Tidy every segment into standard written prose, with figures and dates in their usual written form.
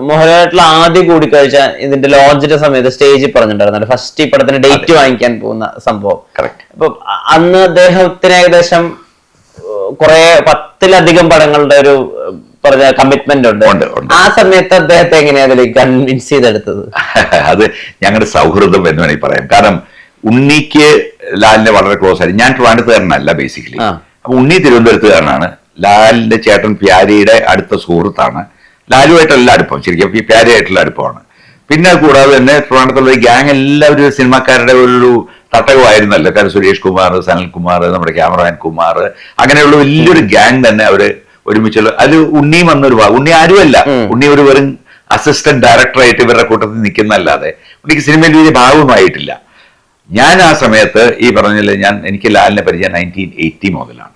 മോഹൻലാലായിട്ടുള്ള ആദ്യം കൂടിക്കാഴ്ച ഇതിന്റെ ലോഞ്ചിന്റെ സമയത്ത് സ്റ്റേജിൽ പറഞ്ഞിട്ടുണ്ടായിരുന്നു, ഫസ്റ്റ് ഈ പടത്തിന് ഡേറ്റ് വാങ്ങിക്കാൻ പോകുന്ന സംഭവം. അപ്പൊ അന്ന് അദ്ദേഹത്തിന് ഏകദേശം കുറെ 10-ലധികം പടങ്ങളുടെ ഒരു പറഞ്ഞ കമ്മിറ്റ്മെന്റ് ഉണ്ട്. ആ സമയത്ത് അദ്ദേഹത്തെ എങ്ങനെയാ അതിലേക്ക് കൺവിൻസ് ചെയ്തെടുത്തത്? അത് ഞങ്ങളുടെ സൗഹൃദം എന്ന് വേണമെങ്കിൽ പറയാം. കാരണം ഉണ്ണിക്ക് ലാലിനെ വളരെ ക്ലോസ് ആയി. ഞാൻ ട്രിവാൻഡ്രത്തുകാരനല്ല ബേസിക്കലി. അപ്പൊ ഉണ്ണി തിരുവനന്തപുരത്തുകാരനാണ്. ലാലിന്റെ ചേട്ടൻ പ്യാരിയുടെ അടുത്ത സുഹൃത്താണ്. ലാലുമായിട്ടല്ല അടുപ്പം, ശരിക്കും പ്യാരിയായിട്ടുള്ള അടുപ്പമാണ്. പിന്നെ കൂടാതെ തന്നെ ട്രിവാൻഡ്രത്തുള്ള ഗ്യാങ് എല്ലാവരും സിനിമാക്കാരുടെ ഒരു തട്ടകമായിരുന്നല്ലോ. കാരണം സുരേഷ് കുമാർ, സനൽകുമാർ, നമ്മുടെ ക്യാമറാമാൻ കുമാർ, അങ്ങനെയുള്ള വലിയൊരു ഗ്യാങ് തന്നെ അവര് ഒരുമിച്ചുള്ള. അതിൽ ഉണ്ണിയും വന്നൊരു ഉണ്ണി ആരുമല്ല, ഉണ്ണി ഒരു വെറും അസിസ്റ്റന്റ് ഡയറക്ടറായിട്ട് ഇവരുടെ കൂട്ടത്തിൽ നിൽക്കുന്നല്ലാതെ ഉണ്ണിക്ക് സിനിമയിൽ വലിയ ഭാഗമായിട്ടില്ല. ഞാൻ ആ സമയത്ത് ഈ പറഞ്ഞില്ലേ, എനിക്ക് ലാലിനെ പരിചയം 1980 മുതലാണ്.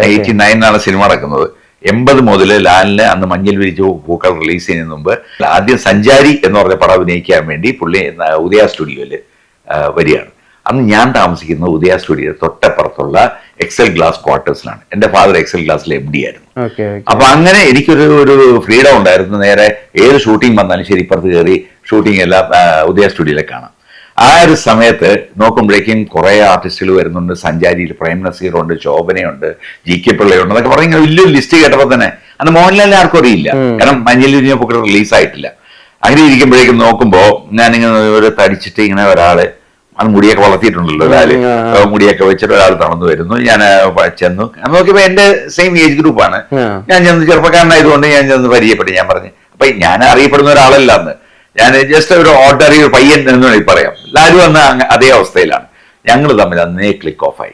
89 സിനിമ നടക്കുന്നത്. 80 മുതൽ ലാലിന് അന്ന് മഞ്ഞിൽ വിരിച്ചു പൂക്കൾ റിലീസ് ചെയ്യുന്നതിന് മുമ്പ് ആദ്യം സഞ്ചാരി എന്ന് പറഞ്ഞ പടം അഭിനയിക്കാൻ വേണ്ടി പുള്ളി ഉദയ സ്റ്റുഡിയോയിൽ വരികയാണ്. അന്ന് ഞാൻ താമസിക്കുന്ന ഉദയ സ്റ്റുഡിയോ തൊട്ടപ്പുറത്തുള്ള എക്സൽ ഗ്ലാസ് ക്വാർട്ടേഴ്സിലാണ്. എന്റെ ഫാദർ എക്സൽ ഗ്ലാസിലെ MD ആയിരുന്നു. അപ്പൊ അങ്ങനെ എനിക്കൊരു ഫ്രീഡം ഉണ്ടായിരുന്നു. നേരെ ഏത് ഷൂട്ടിംഗ് വന്നാലും ശരി ഇപ്പുറത്ത് കയറി ഷൂട്ടിംഗ് എല്ലാം ഉദയ സ്റ്റുഡിയോയിലെ കാണാം. ആ ഒരു സമയത്ത് നോക്കുമ്പോഴേക്കും കുറെ ആർട്ടിസ്റ്റുകൾ വരുന്നുണ്ട്. സഞ്ചാരിയിൽ പ്രേം നസീറുണ്ട്, ശോഭനയുണ്ട്, GK പിള്ളയുണ്ട് എന്നൊക്കെ പറഞ്ഞ വലിയൊരു ലിസ്റ്റ് കേട്ടപ്പോൾ തന്നെ അന്ന് മോഹൻലാലിനെ ആർക്കും അറിയില്ല. കാരണം മഞ്ഞിൽ വിരിഞ്ഞ പൂക്കൾ റിലീസായിട്ടില്ല. അങ്ങനെ ഇരിക്കുമ്പോഴേക്കും നോക്കുമ്പോൾ ഞാനിങ്ങനെ ഒരു തടിച്ചിട്ട് ഇങ്ങനെ ഒരാള്, അത് മുടിയൊക്കെ വളർത്തിയിട്ടുണ്ടല്ലോ ലാല്, മുടിയൊക്കെ വെച്ചിട്ട് ഒരാൾ നടന്നു വരുന്നു. ഞാൻ ചെന്നു നോക്കിയപ്പോ എന്റെ സെയിം ഏജ് ഗ്രൂപ്പാണ്. ഞാൻ ചെന്ന് ചെറുപ്പക്കാരനായതുകൊണ്ട് ഞാൻ ചെന്ന് പരിചയപ്പെട്ടു. ഞാൻ പറഞ്ഞു, അപ്പൊ ഞാൻ അറിയപ്പെടുന്ന ഒരാളല്ല അന്ന്, ഞാൻ ജസ്റ്റ് ഒരു ഓർഡിനറി ഒരു പയ്യൻ എന്ന് വേണമെങ്കിൽ പറയാം. ലാലു വന്ന അതേ അവസ്ഥയിലാണ്. ഞങ്ങൾ തമ്മിൽ അന്നേ ക്ലിക്ക് ഓഫായി.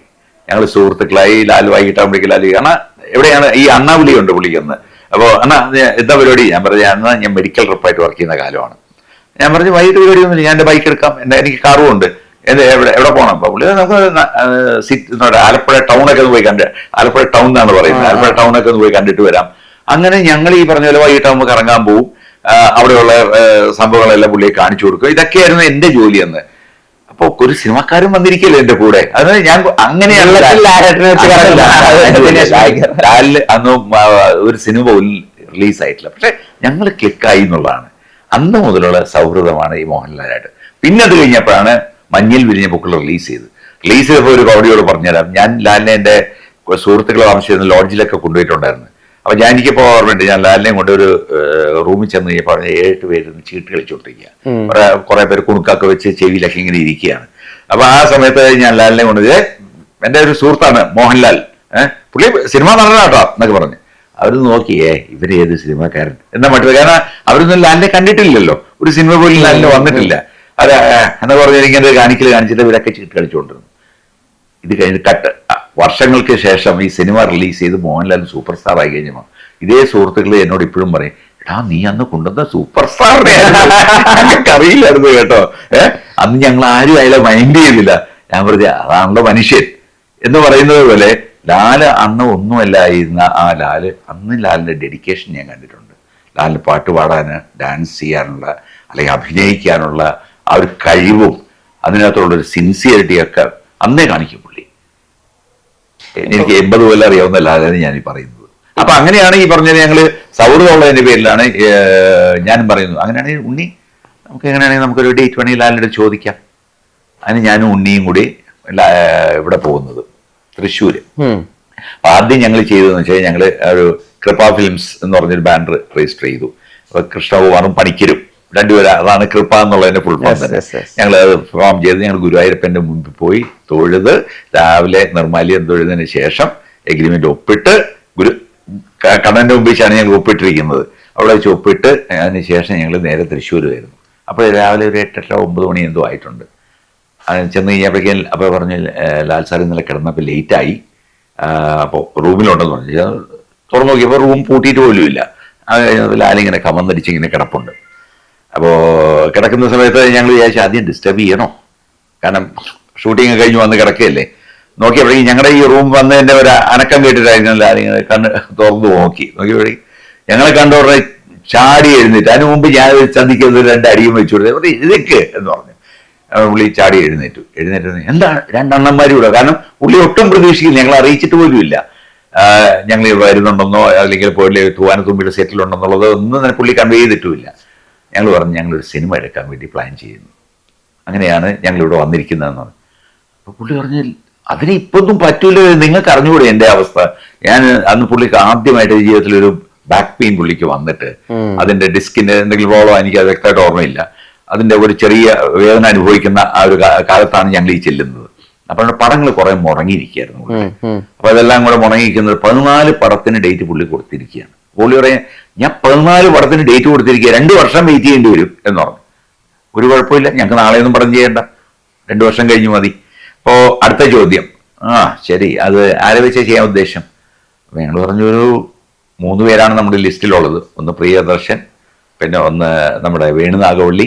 ഞങ്ങൾ സുഹൃത്തുക്കളായി. ലാലു വൈകിട്ടാകുമ്പോഴേക്കും ലാലു കാരണം എവിടെയാണ് ഈ അണ്ണാവിളിയുണ്ട് പുള്ളിക്കെന്ന്. അപ്പോൾ അണ്ണാ എന്താ പരിപാടി? ഞാൻ പറഞ്ഞു, അന്ന് ഞാൻ മെഡിക്കൽ റിപ്പായിട്ട് വർക്ക് ചെയ്യുന്ന കാലമാണ്. ഞാൻ പറഞ്ഞു, വൈകിട്ട് പരിപാടിയൊന്നുമില്ല, ഞാൻ എൻ്റെ ബൈക്ക് എടുക്കാം, എനിക്ക് കാറും ഉണ്ട്, എവിടെ പോകണം? അപ്പൊ പുള്ളി നമുക്ക് ആലപ്പുഴ ടൗണൊക്കെ ഒന്ന് പോയി ആലപ്പുഴ ടൗൺ എന്നാണ് പറയുന്നത്, ആലപ്പുഴ ടൗണൊക്കെ ഒന്ന് പോയി കണ്ടിട്ട് വരാം. അങ്ങനെ ഞങ്ങൾ ഈ പറഞ്ഞ പോലെ വൈകിട്ടാകുമ്പോൾ കറങ്ങാൻ പോവും. അവിടെയുള്ള സംഭവങ്ങളെല്ലാം പുള്ളിയെ കാണിച്ചു കൊടുക്കുക. ഇതൊക്കെയായിരുന്നു എന്റെ ജോലി അന്ന്. അപ്പൊ ഒരു സിനിമക്കാരൻ വന്നിരിക്കല്ലോ എന്റെ കൂടെ. അത് ഞാൻ അങ്ങനെയുള്ള ലാലില് അന്ന് ഒരു സിനിമ പോലും റിലീസായിട്ടില്ല. പക്ഷെ ഞങ്ങൾ ക്ലിക്കായി എന്നുള്ളതാണ്. അന്ന് മുതലുള്ള സൗഹൃദമാണ് ഈ മോഹൻലാലായിട്ട്. പിന്നെ അത് കഴിഞ്ഞപ്പോഴാണ് മഞ്ഞിൽ വിരിഞ്ഞ പൂക്കൾ റിലീസ് ചെയ്തപ്പോൾ ഒരു കോടതിയോട് പറഞ്ഞുതരാം. ഞാൻ ലാലിനെ എന്റെ സുഹൃത്തുക്കളെ താമസിച്ചിരുന്ന ലോഡ്ജിലൊക്കെ കൊണ്ടുപോയിട്ടുണ്ടായിരുന്നു. അപ്പൊ ഞാൻ എനിക്കിപ്പോ ഓർമ്മയുണ്ട്, ഞാൻ ലാലിനെയും കൊണ്ട് ഒരു റൂമിൽ ചെന്ന് കഴിഞ്ഞപ്പോൾ 7 പേര് ചീട്ട് കളിച്ചോണ്ടിരിക്കുക. കുറെ പേര് കുണുക്കൊക്കെ വെച്ച് ചെവിയിലൊക്കെ ഇങ്ങനെ ഇരിക്കുകയാണ്. അപ്പൊ ആ സമയത്ത് ഞാൻ ലാലിനെ കൊണ്ട്, എന്റെ ഒരു സുഹൃത്താണ് മോഹൻലാൽ, പുള്ളി സിനിമ നടനാട്ടോ എന്നൊക്കെ പറഞ്ഞു. അവർ നോക്കിയേ ഇവര് ഏത് സിനിമക്കാരൻ എന്നാ മറ്റു, കാരണം അവരൊന്നും ലാലിനെ കണ്ടിട്ടില്ലല്ലോ, ഒരു സിനിമ പോലും ലാലിന് വന്നിട്ടില്ല. അത് എന്നാ പറഞ്ഞു ഇങ്ങനെ കാണിച്ചിട്ട് ഇവരൊക്കെ ചീട്ട് കളിച്ചുകൊണ്ടിരുന്നു. ഇത് കഴിഞ്ഞ് വർഷങ്ങൾക്ക് ശേഷം ഈ സിനിമ റിലീസ് ചെയ്ത് മോഹൻലാൽ സൂപ്പർ സ്റ്റാർ ആയി കഴിഞ്ഞപ്പോൾ ഇതേ സുഹൃത്തുക്കൾ എന്നോട് ഇപ്പോഴും പറയും, എടാ നീ അന്ന് കൊണ്ടുവന്ന സൂപ്പർ സ്റ്റാറിനെ ഞങ്ങൾക്ക് അറിയില്ലായിരുന്നു കേട്ടോ. അന്ന് ഞങ്ങൾ ആരും അയാളെ മൈൻഡ് ചെയ്തില്ല. ഞാൻ പറഞ്ഞു, അതാണല്ലോ മനുഷ്യൻ എന്ന് പറയുന്നത് പോലെ ലാല് അന്ന് ഒന്നുമല്ലായിരുന്ന ആ ലാല്, അന്ന് ലാലിന്റെ ഡെഡിക്കേഷൻ ഞാൻ കണ്ടിട്ടുണ്ട്. ലാലിന് പാട്ട് പാടാന്, ഡാൻസ് ചെയ്യാനുള്ള, അല്ലെങ്കിൽ അഭിനയിക്കാനുള്ള ആ ഒരു കഴിവും അതിനകത്തുള്ളൊരു സിൻസിയറിറ്റിയൊക്കെ അന്നേ കാണിക്കും പുള്ളി. എനിക്ക് 80 കൊല്ലം അറിയാവുന്ന ലാലാണ് ഞാൻ ഈ പറയുന്നത്. അപ്പൊ അങ്ങനെയാണ് ഈ പറഞ്ഞത്, ഞങ്ങള് സൗഹൃദമുള്ളതിന്റെ പേരിലാണ് ഞാനും പറയുന്നത്. അങ്ങനെയാണെങ്കിൽ ഉണ്ണി നമുക്ക് എങ്ങനെയാണെങ്കിൽ നമുക്കൊരു ഡേറ്റ് വേണമെങ്കിൽ ലാലിനോട് ചോദിക്കാം. അതിന് ഞാനും ഉണ്ണിയും കൂടി ഇവിടെ പോകുന്നത് തൃശ്ശൂര്. ആദ്യം ഞങ്ങൾ ചെയ്തതെന്ന് വെച്ചാൽ ഞങ്ങള് ഒരു കൃപ ഫിലിംസ് എന്ന് പറഞ്ഞൊരു ബാനർ രജിസ്റ്റർ ചെയ്തു. അപ്പൊ കൃഷ്ണകുമാറും പണിക്കരും രണ്ടുപേരും, അതാണ് കൃപ എന്നുള്ളതിന്റെ ഫുൾ ഫോം തന്നെ. ഞങ്ങൾ അത് ഫോം ചെയ്ത് ഞങ്ങൾ ഗുരുവായൂരപ്പന്റെ മുമ്പിൽ പോയി തൊഴുത് രാവിലെ നിർമ്മാല്യം തൊഴുന്നതിന് ശേഷം എഗ്രിമെന്റ് ഒപ്പിട്ട് കണ്ണന്റെ മുമ്പിച്ചാണ് ഞങ്ങൾ ഒപ്പിട്ടിരിക്കുന്നത്. അവിടെ വെച്ച് ഒപ്പിട്ട് അതിന് ശേഷം ഞങ്ങൾ നേരെ തൃശ്ശൂർ വരുന്നു. അപ്പോൾ രാവിലെ ഒരു 8-9 മണി എന്തോ ആയിട്ടുണ്ട്. ചെന്ന് കഴിഞ്ഞപ്പോഴേക്കും അപ്പോൾ പറഞ്ഞു, ലാൽ സാർ ഇന്നലെ കിടന്നപ്പോൾ ലേറ്റായി, അപ്പോൾ റൂമിലുണ്ടെന്ന് പറഞ്ഞു. തുറന്നു നോക്കിയപ്പോൾ റൂം പൂട്ടിയിട്ട് പോലും ഇല്ല. അത് കഴിഞ്ഞത് ലാലിങ്ങനെ കമന്നടിച്ച് ഇങ്ങനെ കിടപ്പുണ്ട്. അപ്പോൾ കിടക്കുന്ന സമയത്ത് ഞങ്ങൾ വിചാരിച്ചു ആദ്യം ഡിസ്റ്റർബ് ചെയ്യണോ, കാരണം ഷൂട്ടിങ് കഴിഞ്ഞ് വന്ന് കിടക്കുകയല്ലേ. നോക്കിയപ്പോഴേക്കും ഞങ്ങളുടെ ഈ റൂം വന്നതിൻ്റെ ഒരു അനക്കം കേട്ടിട്ടായിരുന്നു ലാലിങ്ങനെ കണ്ണ് തുറന്നു നോക്കിയപ്പോഴേക്കും ഞങ്ങളെ കണ്ടോടെ ചാടി എഴുന്നേറ്റ്. അതിന് മുമ്പ് ഞാൻ ചന്തിക്കുന്നത് 2 അടിയും വെച്ചു കൊടുത്തത് ഇതൊക്കെ എന്ന് പറഞ്ഞു. പുള്ളി ചാടി എഴുന്നേറ്റു. എന്താ 2 അണ്ണന്മാരും കൂടെ, കാരണം പുള്ളി ഒട്ടും പ്രതീക്ഷിക്കില്ല, ഞങ്ങൾ അറിയിച്ചിട്ട് പോലും ഇല്ല. ഞങ്ങൾ വരുന്നുണ്ടെന്നോ അല്ലെങ്കിൽ പോയി തൂവാനത്തുമ്പിയുടെ സെറ്റിലുണ്ടെന്നുള്ളത് ഒന്നും തന്നെ പുള്ളി കൺവേ ചെയ്തിട്ടുമില്ല. ഞങ്ങൾ പറഞ്ഞു ഞങ്ങളൊരു സിനിമ എടുക്കാൻ വേണ്ടി പ്ലാൻ ചെയ്യുന്നു, അങ്ങനെയാണ് ഞങ്ങളിവിടെ വന്നിരിക്കുന്നതെന്ന് പറഞ്ഞു. അപ്പോൾ പുള്ളി പറഞ്ഞു അതിന് ഇപ്പൊന്നും പറ്റൂല, നിങ്ങൾക്ക് അറിഞ്ഞുകൂടെ എൻ്റെ അവസ്ഥ. ഞാൻ അന്ന് പുള്ളിക്ക് ആദ്യമായിട്ട് ജീവിതത്തിലൊരു ബാക്ക് പെയിൻ പുള്ളിക്ക് വന്നിട്ട് അതിന്റെ ഡിസ്കിന്റെ എന്തെങ്കിലും പ്രോബ്ലം എനിക്ക് അത് വ്യക്തമായിട്ട് ഓർമ്മയില്ല. അതിന്റെ ഒരു ചെറിയ വേദന അനുഭവിക്കുന്ന ആ ഒരു കാലത്താണ് ഞങ്ങൾ ഈ ചെല്ലുന്നത്. അപ്പോൾ പടങ്ങൾ കുറെ മുടങ്ങിയിരിക്കുകയായിരുന്നു. അപ്പൊ അതെല്ലാം കൂടെ മുടങ്ങിയിരിക്കുന്നത് 14 പടത്തിന് ഡേറ്റ് പുള്ളി കൊടുത്തിരിക്കുകയാണ്. പുള്ളി പറയാൻ ഞാൻ 14 പടത്തിന് ഡേറ്റ് കൊടുത്തിരിക്കുക, 2 വർഷം വെയിറ്റ് ചെയ്യേണ്ടി വരും എന്ന് പറഞ്ഞു. ഒരു കുഴപ്പമില്ല, ഞങ്ങൾക്ക് നാളെയൊന്നും പറഞ്ഞു ചെയ്യേണ്ട, 2 വർഷം കഴിഞ്ഞ് മതി. അപ്പോ അടുത്ത ചോദ്യം, ശരി, അത് ആരെ വെച്ചാൽ ചെയ്യാൻ ഉദ്ദേശം? അപ്പൊ ഞങ്ങൾ പറഞ്ഞു ഒരു 3 പേരാണ് നമ്മുടെ ലിസ്റ്റിലുള്ളത്. ഒന്ന് പ്രിയദർശൻ, പിന്നെ ഒന്ന് നമ്മുടെ വേണുനാഗവള്ളി,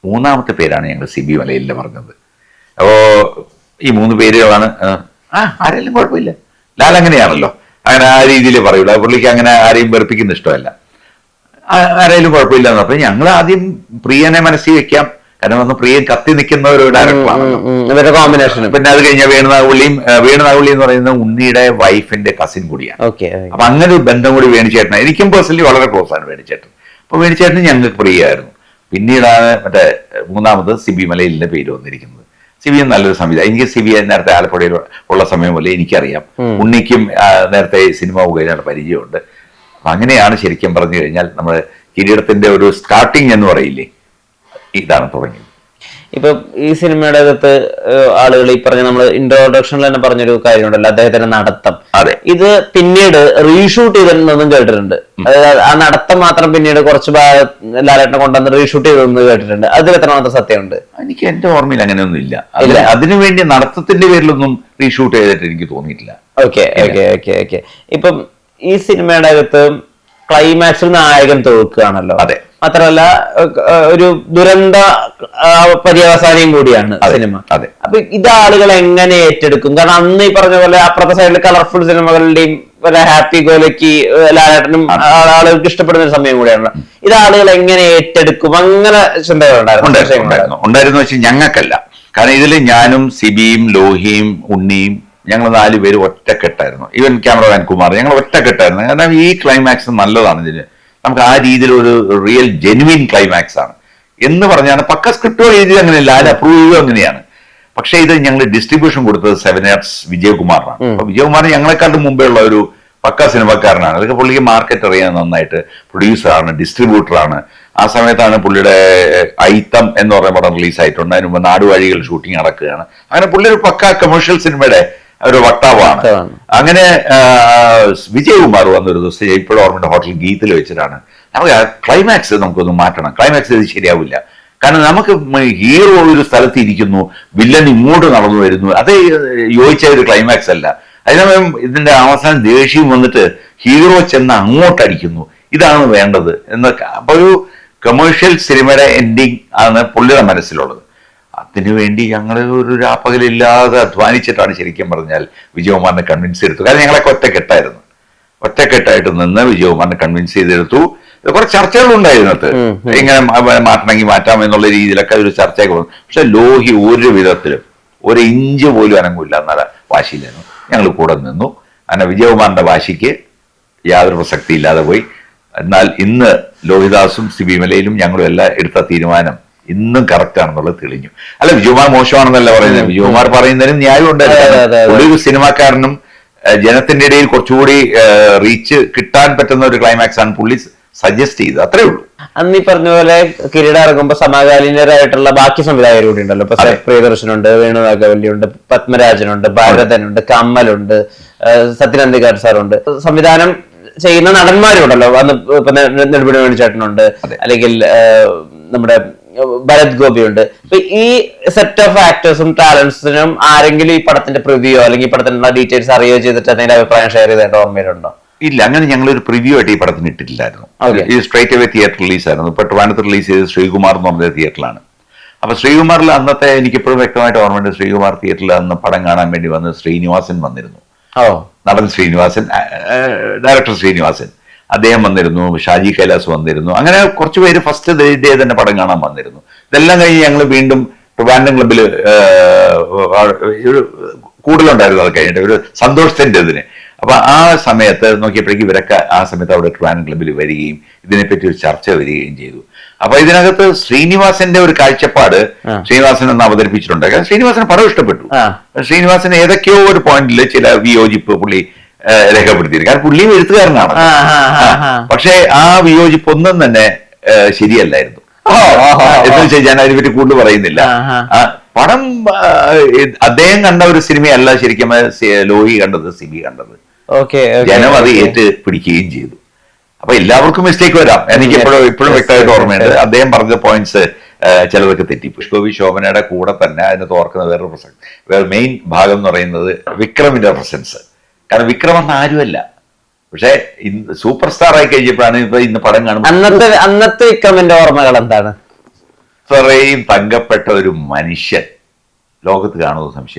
3ാമത്തെ പേരാണ് ഞങ്ങൾ സിബി മലയിൽ പറഞ്ഞത്. അപ്പോ ഈ 3 പേരുകളാണ്. ആരെങ്കിലും കുഴപ്പമില്ല, ലാൽ അങ്ങനെയാണല്ലോ, അങ്ങനെ ആ രീതിയിൽ പറയുള്ളൂ. പുള്ളിക്ക് അങ്ങനെ ആരെയും വെറുപ്പിക്കുന്ന ഇഷ്ടമല്ല. ആരെങ്കിലും കുഴപ്പമില്ല എന്ന് പറഞ്ഞാൽ ഞങ്ങൾ ആദ്യം പ്രിയനെ മനസ്സിൽ വെക്കാം, കാരണം അന്ന് പ്രിയൻ കത്തി നിൽക്കുന്ന ഒരു ഡയറക്ടറാണ് കോമ്പിനേഷൻ. പിന്നെ അത് കഴിഞ്ഞാൽ വേണുനാഗവള്ളി എന്ന് പറയുന്നത് ഉണ്ണിയുടെ വൈഫിന്റെ കസിൻ കൂടിയാണ്. അപ്പൊ അങ്ങനെ ഒരു ബന്ധം കൂടി വേണിച്ചേട്ടൻ, എനിക്കും പേഴ്സണലി വളരെ ക്ലോസ് ആണ് വേണിച്ചേട്ടൻ. അപ്പൊ വേണിച്ചേട്ടന് ഞങ്ങൾക്ക് പ്രിയമായിരുന്നു. പിന്നീടാണ് മറ്റേ 3ാമത് സിബി മലയിലിന്റെ പേര് വന്നിരിക്കുന്നത്. സിബി നല്ലൊരു സംവിധാനം. എനിക്ക് സിബി നേരത്തെ ആലപ്പുഴയിൽ ഉള്ള സമയം പോലെ എനിക്കറിയാം. ഉണ്ണിക്കും നേരത്തെ സിനിമ മുഖേന പരിചയമുണ്ട്. അപ്പൊ അങ്ങനെയാണ് ശരിക്കും പറഞ്ഞു കഴിഞ്ഞാൽ നമ്മുടെ കിരീടത്തിന്റെ ഒരു സ്റ്റാർട്ടിങ് എന്ന് പറയില്ലേ, ഇതാണ് തുടങ്ങിയത്. ഇപ്പൊ ഈ സിനിമയുടെ അകത്ത് ആളുകൾ ഈ പറഞ്ഞ നമ്മൾ ഇൻട്രോഡക്ഷനിൽ തന്നെ പറഞ്ഞൊരു കാര്യമുണ്ടല്ലോ, അദ്ദേഹത്തിന്റെ നടത്തം. അതെ, ഇത് പിന്നീട് റീഷൂട്ട് ചെയ്തെന്നും കേട്ടിട്ടുണ്ട്. അതായത് ആ നടത്തം മാത്രം പിന്നീട് കുറച്ച് ലാലേട്ടനെ കൊണ്ടുവന്ന് റീഷൂട്ട് ചെയ്തെന്ന് കേട്ടിട്ടുണ്ട്. അതിൽ എത്രമാത്രം സത്യമുണ്ട്? എനിക്ക് എന്റെ ഓർമ്മയിൽ അങ്ങനെയൊന്നും ഇല്ല. അതിനുവേണ്ടി നടത്തത്തിന്റെ പേരിലൊന്നും റീഷൂട്ട് ചെയ്തിട്ട് എനിക്ക് തോന്നിയിട്ടില്ല. ഓക്കെ. ഇപ്പം ഈ സിനിമയുടെ അകത്ത് ക്ലൈമാക്സിൽ നായകൻ തോൽക്കുകയാണല്ലോ. അതെ. മാത്രമല്ല ഒരു ദുരന്ത പര്യവസാനം കൂടിയാണ് സിനിമ. അതെ. അപ്പൊ ഇത് ആളുകൾ എങ്ങനെ ഏറ്റെടുക്കും? കാരണം അന്ന് ഈ പറഞ്ഞ പോലെ അപ്പുറത്തെ സൈഡിൽ കളർഫുൾ സിനിമകളുടെയും ഹാപ്പി ഗോലയ്ക്ക് ലാലേട്ടനും ആളുകൾക്ക് ഇഷ്ടപ്പെടുന്ന ഒരു സമയം കൂടിയാണല്ലോ. ഇത് ആളുകൾ എങ്ങനെ ഏറ്റെടുക്കും? അങ്ങനെ ചിന്തകളുണ്ടായിരുന്നു വെച്ചാൽ ഞങ്ങൾക്കല്ല. കാരണം ഇതിൽ ഞാനും സിബിയും ലോഹിയും ഉണ്ണിയും ഞങ്ങൾ 4 പേര് ഒറ്റക്കെട്ടായിരുന്നു. ഈവൻ ക്യാമറമാൻ കുമാർ, ഞങ്ങൾ ഒറ്റക്കെട്ടായിരുന്നു. കാരണം ഈ ക്ലൈമാക്സ് നല്ലതാണ്. ഇതിന് നമുക്ക് ആ രീതിയിൽ ഒരു റിയൽ ജെനുവിൻ ക്ലൈമാക്സ് ആണ് എന്ന് പറഞ്ഞാണ്. പക്ക സ്ക്രിപ്റ്റോ എഴുതി അങ്ങനെയല്ല, ആര് അപ്രൂവ് ചെയ്തോ അങ്ങനെയാണ്. പക്ഷേ ഇത് ഞങ്ങൾ ഡിസ്ട്രിബ്യൂഷൻ കൊടുത്തത് 7 Arts വിജയകുമാറിനാണ്. അപ്പൊ വിജയകുമാർ ഞങ്ങളെക്കാളും മുമ്പേ ഉള്ള ഒരു പക്ക സിനിമക്കാരനാണ്. അതൊക്കെ പുള്ളിക്ക് മാർക്കറ്റ് അറിയാൻ നന്നായിട്ട്, പ്രൊഡ്യൂസറാണ്, ഡിസ്ട്രിബ്യൂട്ടറാണ്. ആ സമയത്താണ് പുള്ളിയുടെ ഐത്തം എന്ന് പറയുന്ന പടം റിലീസായിട്ടുണ്ട്. അതിന് മുമ്പ് നാടുവാഴികൾ ഷൂട്ടിംഗ് നടക്കുകയാണ്. അങ്ങനെ പുള്ളി ഒരു പക്ക കമേഴ്ഷ്യൽ സിനിമയുടെ ഒരു വക്താവാണ്. അങ്ങനെ വിജയകുമാർ വന്നൊരു ദിവസം ഇപ്പോഴും ഓർമ്മയുടെ ഹോട്ടൽ ഗീത്തിൽ വെച്ചിട്ടാണ് നമുക്ക് ക്ലൈമാക്സ് നമുക്കൊന്ന് മാറ്റണം, ക്ലൈമാക്സ് ഇത് ശരിയാവില്ല. കാരണം നമുക്ക് ഹീറോ ഒരു സ്ഥലത്ത് ഇരിക്കുന്നു, വില്ലൻ ഇങ്ങോട്ട് നടന്നു വരുന്നു, അത് യോജിച്ച ഒരു ക്ലൈമാക്സ് അല്ല. അതിനു ഇതിന്റെ അവസാനം ദേഷ്യം വന്നിട്ട് ഹീറോ ചെന്ന് അങ്ങോട്ടടിക്കുന്നു, ഇതാണ് വേണ്ടത് എന്നൊക്കെ. അപ്പൊ ഒരു കമേഴ്ഷ്യൽ സിനിമയുടെ എൻഡിങ് ആണ് പുള്ളിയുടെ മനസ്സിലുള്ളത്. അതിനുവേണ്ടി ഞങ്ങൾ ഒരു രാപ്പകലില്ലാതെ അധ്വാനിച്ചിട്ടാണ് ശരിക്കും പറഞ്ഞാൽ വിജയകുമാറിനെ കൺവിൻസ് ചെയ്തെടുത്തു. കാരണം ഞങ്ങളൊക്കെ ഒറ്റക്കെട്ടായിട്ട് നിന്ന് വിജയകുമാറിനെ കൺവിൻസ് ചെയ്തെടുത്തു. കുറെ ചർച്ചകളുണ്ടായിരുന്നത് ഇങ്ങനെ മാറ്റണമെങ്കിൽ മാറ്റാം എന്നുള്ള രീതിയിലൊക്കെ ഒരു ചർച്ചയൊക്കെ വന്നു. പക്ഷെ ലോഹി ഒരു വിധത്തിലും 1 ഇഞ്ച് പോലും അനങ്ങില്ല എന്നുള്ള വാശിയിലായിരുന്നു. ഞങ്ങൾ കൂടെ നിന്നു. അങ്ങനെ വിജയകുമാറിന്റെ വാശിക്ക് യാതൊരു പ്രസക്തി ഇല്ലാതെ പോയി. എന്നാൽ ഇന്ന് ലോഹിദാസും സിബി മലയിലും ഞങ്ങളും എല്ലാം എടുത്ത തീരുമാനം ഇന്നും കറക്റ്റ് ആണെന്നുള്ളത് തെളിഞ്ഞു. അല്ല, വിജയകുമാർ മോശമാണെന്നല്ല പറയുന്നത്, വിജയകുമാർ പറയുന്നതിനും ന്യായം ഉണ്ടായിരുന്നു. ഒരു സിനിമാക്കാരനും ജനത്തിന്റെ ഇടയിൽ കുറച്ചുകൂടി റീച്ച് കിട്ടാൻ പറ്റുന്ന ഒരു ക്ലൈമാക്സ് ആണ് പുള്ളി സജസ്റ്റ് ചെയ്തത്, അത്രേ ഉള്ളൂ. അന്ന് ഈ പറഞ്ഞ പോലെ കിരീടം ഇറങ്ങുമ്പോ സമകാലീനരായിട്ടുള്ള ബാക്കി സംവിധായകർ കൂടി ഉണ്ടല്ലോ. ഇപ്പൊ പ്രിയദർശനുണ്ട്, വേണുനാഗവല്ലിയുണ്ട്, പത്മരാജനുണ്ട്, ഭാരതനുണ്ട്, കമ്മലുണ്ട്, സത്യനന്ദിക്കാട് സാറുണ്ട്, സംവിധാനം ചെയ്യുന്ന നടന്മാരുണ്ടല്ലോ. അന്ന് ഇപ്പൊ നെടുമുടി വേണുചേട്ടനുണ്ട്, അല്ലെങ്കിൽ നമ്മുടെ ഭരത് ഗോപിയുണ്ട്. അപ്പൊ ഈ സെറ്റ് ഓഫ് ആക്ടേഴ്സും ടാലൻസിനും ആരെങ്കിലും ഈ പടത്തിന്റെ പ്രിവ്യൂ അല്ലെങ്കിൽ ഈ പടത്തിനുള്ള ഡീറ്റെയിൽസ് അറിയോ ചെയ്തിട്ട് അതിന്റെ അഭിപ്രായം ഷെയർ ചെയ്തേണ്ട ഓർമ്മയിലുണ്ടോ? ഇല്ല, അങ്ങനെ ഞങ്ങളൊരു പ്രിവ്യൂ ആയിട്ട് ഈ പടത്തിന് ഇട്ടിട്ടില്ലായിരുന്നു. ഈ സ്ട്രേറ്റ് അവേ തിയേറ്റർ റിലീസ് ആയിരുന്നു. ഇപ്പൊ ട്രിവാൻഡ്രത്ത് റിലീസ് ചെയ്ത് ശ്രീകുമാർ എന്ന് പറഞ്ഞ തിയേറ്ററിലാണ്. അപ്പൊ ശ്രീകുമാറിൽ അന്നത്തെ എനിക്കിപ്പോഴും വ്യക്തമായിട്ട് ഓർമ്മയുണ്ട്, ശ്രീകുമാർ തിയേറ്ററിൽ അന്ന് പടം കാണാൻ വേണ്ടി വന്ന് ശ്രീനിവാസൻ വന്നിരുന്നു. നടൻ ശ്രീനിവാസൻ, ഡയറക്ടർ ശ്രീനിവാസൻ, അദ്ദേഹം വന്നിരുന്നു. ഷാജി കൈലാസ് വന്നിരുന്നു. അങ്ങനെ കുറച്ച് പേര് ഫസ്റ്റ് ഡേ തന്നെ പടം കാണാൻ വന്നിരുന്നു. ഇതെല്ലാം കഴിഞ്ഞ് ഞങ്ങൾ വീണ്ടും ട്രിവാൻഡ്രം ക്ലബിൽ കൂടുതലുണ്ടായിരുന്നു. അത് കഴിഞ്ഞിട്ട് ഒരു സന്തോഷത്തിന്റെ ഇതിന് അപ്പൊ ആ സമയത്ത് നോക്കിയപ്പോഴേക്കും ഇവരൊക്കെ ആ സമയത്ത് അവിടെ ട്രാൻ ക്ലബിൽ വരികയും ഇതിനെപ്പറ്റി ഒരു ചർച്ച വരികയും ചെയ്തു. അപ്പൊ ഇതിനകത്ത് ശ്രീനിവാസന്റെ ഒരു കാഴ്ചപ്പാട് ശ്രീനിവാസൻ എന്ന് അവതരിപ്പിച്ചിട്ടുണ്ട്. കാരണം ശ്രീനിവാസന് പടം ഇഷ്ടപ്പെട്ടു. ശ്രീനിവാസന് ഏതൊക്കെയോ ഒരു പോയിന്റിൽ ചില വിയോജിപ്പ് പുള്ളി രേഖപ്പെടുത്തിയിരുന്നു. കാരണം പുള്ളിയും എഴുത്തുകാരനാണ്. പക്ഷെ ആ വിയോജിപ്പ് ഒന്നും തന്നെ ശരിയല്ലായിരുന്നു. എന്ന് വെച്ചാൽ ഞാൻ അതിനെപ്പറ്റി കൂടുതൽ പറയുന്നില്ല. പടം അദ്ദേഹം കണ്ട ഒരു സിനിമയല്ല ശരിക്കും ലോഹി കണ്ടത്, സിബി കണ്ടത്. ജനം അത് ഏറ്റ് പിടിക്കുകയും ചെയ്തു. അപ്പൊ എല്ലാവർക്കും മിസ്റ്റേക്ക് വരാം. എനിക്ക് ഇപ്പോഴും വ്യക്തമായിട്ട് ഓർമ്മയുണ്ട് അദ്ദേഹം പറഞ്ഞ പോയിന്റ്സ് ചിലതൊക്കെ തെറ്റി. പുഷ്പവി ശോഭനയുടെ കൂടെ തന്നെ അതിന് തോർക്കുന്ന വേറെ മെയിൻ ഭാഗം എന്ന് പറയുന്നത് വിക്രമിന്റെ പ്രസൻസ്. കാരണം വിക്രം അന്ന് ആരുമല്ല, പക്ഷെ സൂപ്പർ സ്റ്റാർ ആയി കഴിഞ്ഞപ്പോഴാണ് ഇപ്പൊ ഇന്ന് പടം കാണുമ്പോൾ അന്നത്തെ വിക്രമിന്റെ ഓർമ്മകൾ എന്താണ്? ഇത്രയും തങ്കപ്പെട്ട ഒരു മനുഷ്യൻ ലോകത്ത് കാണുന്നത് സംശയം.